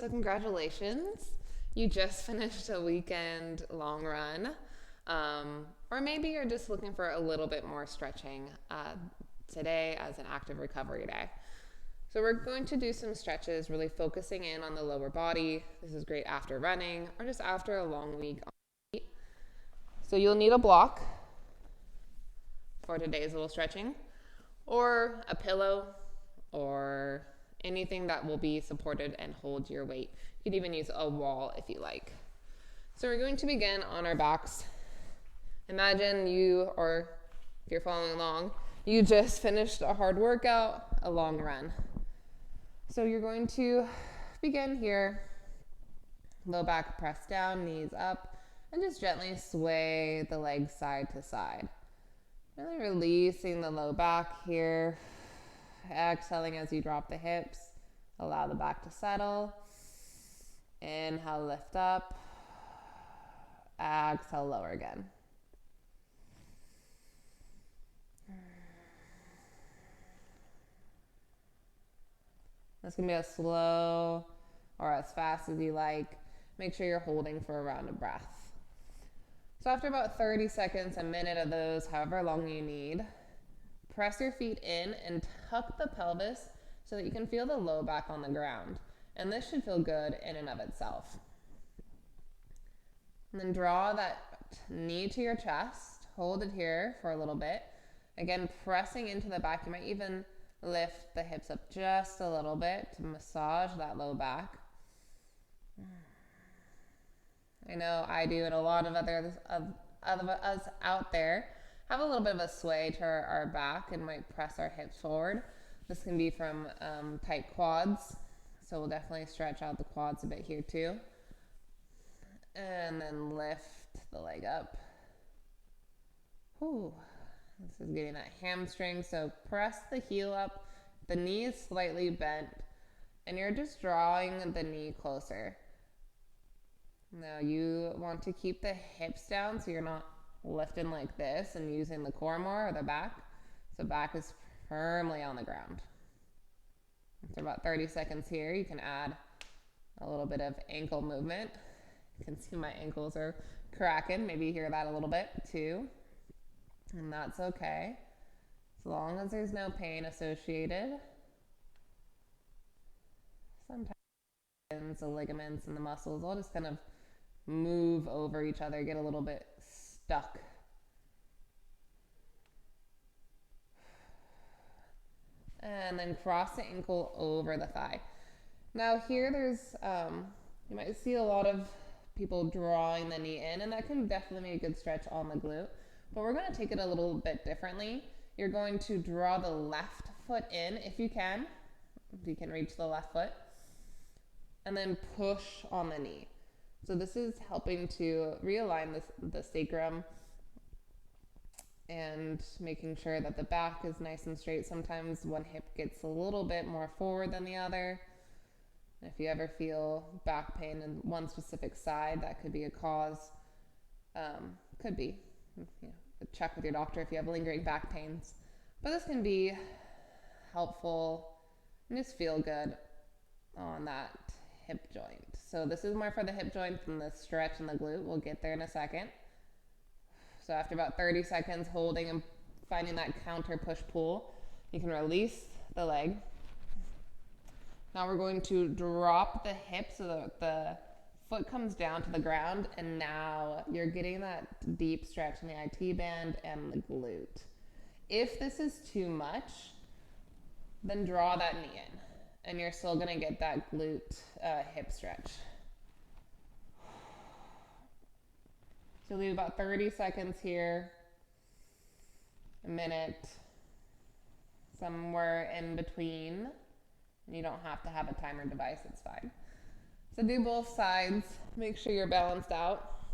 So congratulations. You just finished a weekend long run. Or maybe you're just looking for a little bit more stretching today as an active recovery day. So we're going to do some stretches, really focusing in on the lower body. This is great after running or just after a long week on the feet. So you'll need a block for today's little stretching, or a pillow, or anything that will be supported and hold your weight. You could even use a wall if you like. So we're going to begin on our backs. Imagine you, or if you're following along, you just finished a hard workout, a long run. So you're going to begin here, low back press down, knees up, and just gently sway the legs side to side. Really releasing the low back here. Exhaling as you drop the hips. Allow the back to settle. Inhale, lift up. Exhale, lower again. This can be as slow or as fast as you like. Make sure you're holding for a round of breath. So after about 30 seconds, a minute of those, however long you need, press your feet in and tuck the pelvis so that you can feel the low back on the ground. And this should feel good in and of itself. And then draw that knee to your chest. Hold it here for a little bit. Again, pressing into the back. You might even lift the hips up just a little bit to massage that low back. I know I do, and a lot of others of us out there have a little bit of a sway to our back and might press our hips forward. This can be from tight quads, so we'll definitely stretch out the quads a bit here too. And then lift the leg up. Whew. This is getting that hamstring, so press the heel up. The knee is slightly bent, and you're just drawing the knee closer. Now you want to keep the hips down so you're not lifting like this and using the core more or the back. So back is firmly on the ground. After about 30 seconds here, you can add a little bit of ankle movement. You can see my ankles are cracking. Maybe you hear that a little bit too. And that's okay, as long as there's no pain associated. Sometimes the ligaments and the muscles all just kind of move over each other, get a little bit stuck. And then cross the ankle over the thigh. Now here there's, you might see a lot of people drawing the knee in, and that can definitely be a good stretch on the glute. But we're going to take it a little bit differently. You're going to draw the left foot in if you can reach the left foot, and then push on the knee. So this is helping to realign the sacrum and making sure that the back is nice and straight. Sometimes one hip gets a little bit more forward than the other. If you ever feel back pain in one specific side, that could be a cause. Could be. Check with your doctor if you have lingering back pains. But this can be helpful and just feel good on that hip joint. So this is more for the hip joint than the stretch and the glute. We'll get there in a second. So after about 30 seconds holding and finding that counter push pull, you can release the leg. Now we're going to drop the hip so that the foot comes down to the ground, and now you're getting that deep stretch in the IT band and the glute. If this is too much, then draw that knee in, and you're still going to get that glute hip stretch. So leave about 30 seconds here, a minute, somewhere in between. You don't have to have a timer device, it's fine. So do both sides, make sure you're balanced out,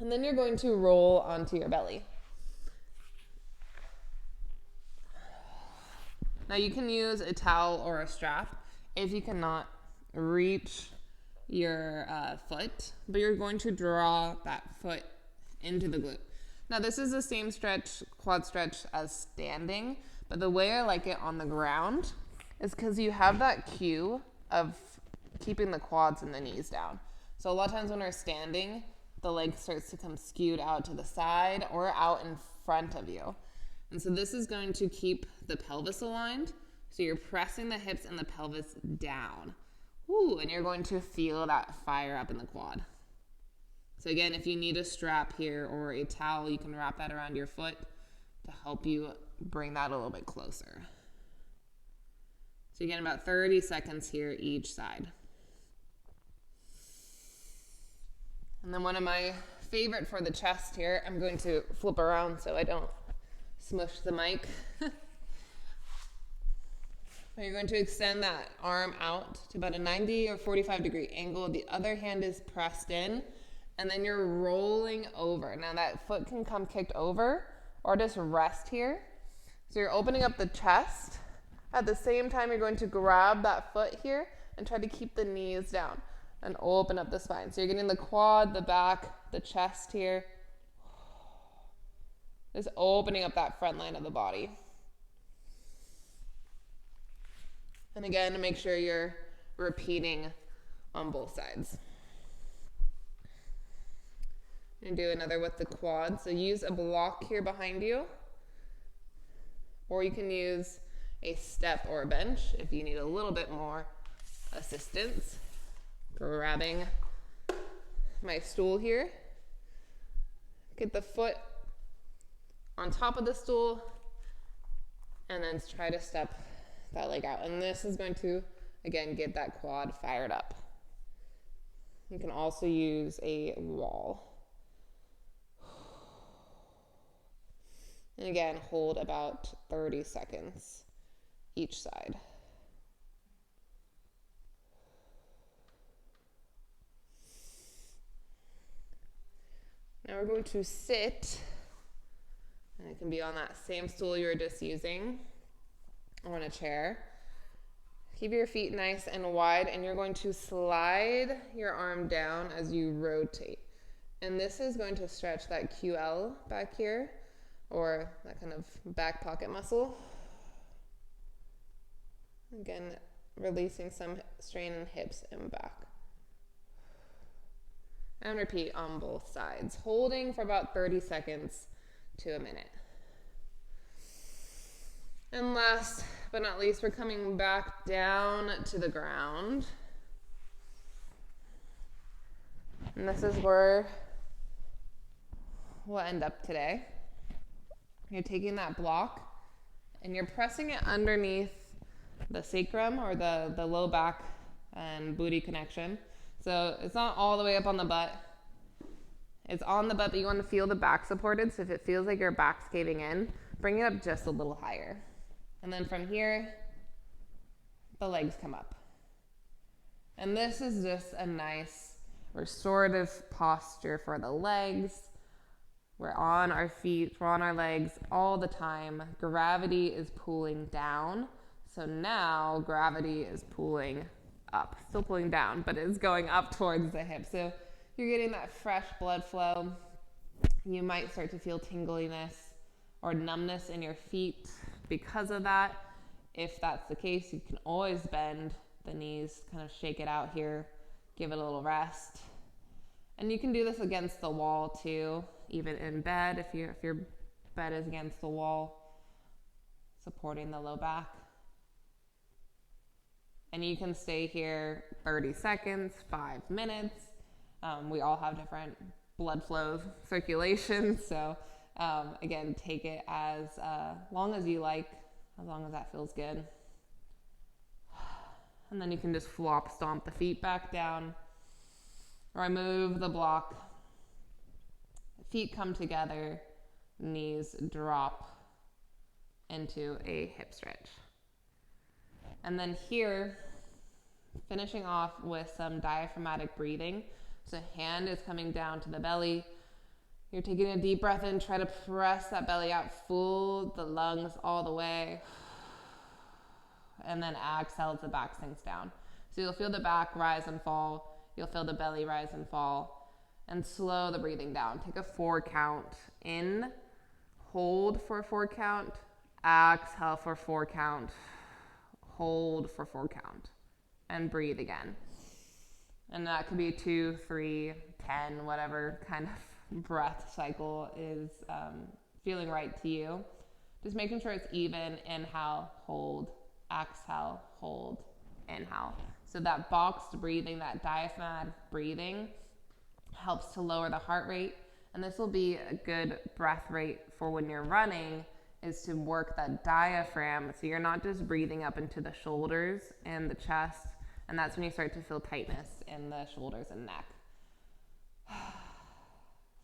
and then you're going to roll onto your belly. Now you can use a towel or a strap if you cannot reach your foot, but you're going to draw that foot into the glute. Now this is the same stretch, quad stretch, as standing, but the way I like it on the ground is because you have that cue of keeping the quads and the knees down. So a lot of times when we're standing, the leg starts to come skewed out to the side or out in front of you. And so this is going to keep the pelvis aligned. So you're pressing the hips and the pelvis down. Ooh, and you're going to feel that fire up in the quad. So again, if you need a strap here or a towel, you can wrap that around your foot to help you bring that a little bit closer. So again, about 30 seconds here each side. And then one of my favorite for the chest here, I'm going to flip around so I don't smush the mic. You're going to extend that arm out to about a 90 or 45 degree angle. The other hand is pressed in, and then you're rolling over. Now that foot can come kicked over or just rest here. So you're opening up the chest. At the same time, you're going to grab that foot here and try to keep the knees down and open up the spine. So you're getting the quad, the back, the chest here. Just opening up that front line of the body. And again, make sure you're repeating on both sides. And do another with the quad. So use a block here behind you, or you can use a step or a bench if you need a little bit more assistance. Grabbing my stool here. Get the foot on top of the stool, and then try to step that leg out. And this is going to, again, get that quad fired up. You can also use a wall. And again, hold about 30 seconds each side. Now we're going to sit, and it can be on that same stool you were just using, or in a chair. Keep your feet nice and wide, and you're going to slide your arm down as you rotate. And this is going to stretch that QL back here, or that kind of back pocket muscle. Again, releasing some strain in hips and back. And repeat on both sides, holding for about 30 seconds to a minute. And last but not least, we're coming back down to the ground. And this is where we'll end up today. You're taking that block and you're pressing it underneath the sacrum, or the low back and booty connection. So it's not all the way up on the butt. It's on the butt, but you want to feel the back supported. So if it feels like your back's caving in, bring it up just a little higher. And then from here, the legs come up. And this is just a nice restorative posture for the legs. We're on our feet, we're on our legs all the time. Gravity is pulling down. So now gravity is pulling up, still pulling down, but it's going up towards the hip. So you're getting that fresh blood flow. You might start to feel tingliness or numbness in your feet because of that. If that's the case, you can always bend the knees, kind of shake it out here, give it a little rest. And you can do this against the wall too, even in bed, if your bed is against the wall, supporting the low back. And you can stay here 30 seconds, 5 minutes. We all have different blood flow circulation. So again, take it as long as you like, as long as that feels good. And then you can just flop stomp the feet back down. Remove the block. Feet come together, knees drop into a hip stretch. And then here, finishing off with some diaphragmatic breathing. So hand is coming down to the belly. You're taking a deep breath in, try to press that belly out, full the lungs all the way. And then exhale as the back sinks down. So you'll feel the back rise and fall. You'll feel the belly rise and fall. And slow the breathing down. Take a 4 count in, hold for a 4 count, exhale for 4 count. Hold for 4 count, and breathe again. And that could be 2, 3, 10, whatever kind of breath cycle is feeling right to you. Just making sure it's even. Inhale, hold, exhale, hold, inhale. So that boxed breathing, that diaphragmatic breathing helps to lower the heart rate. And this will be a good breath rate for when you're running, is to work that diaphragm. So you're not just breathing up into the shoulders and the chest. And that's when you start to feel tightness in the shoulders and neck.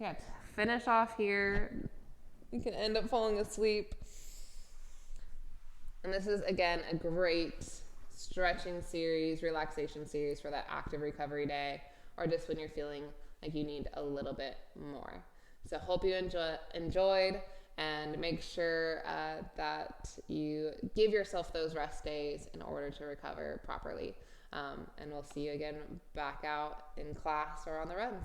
Yeah, to finish off here, you can end up falling asleep. And this is, again, a great stretching series, relaxation series for that active recovery day, or just when you're feeling like you need a little bit more. So hope you enjoyed, and make sure that you give yourself those rest days in order to recover properly. And we'll see you again back out in class or on the run.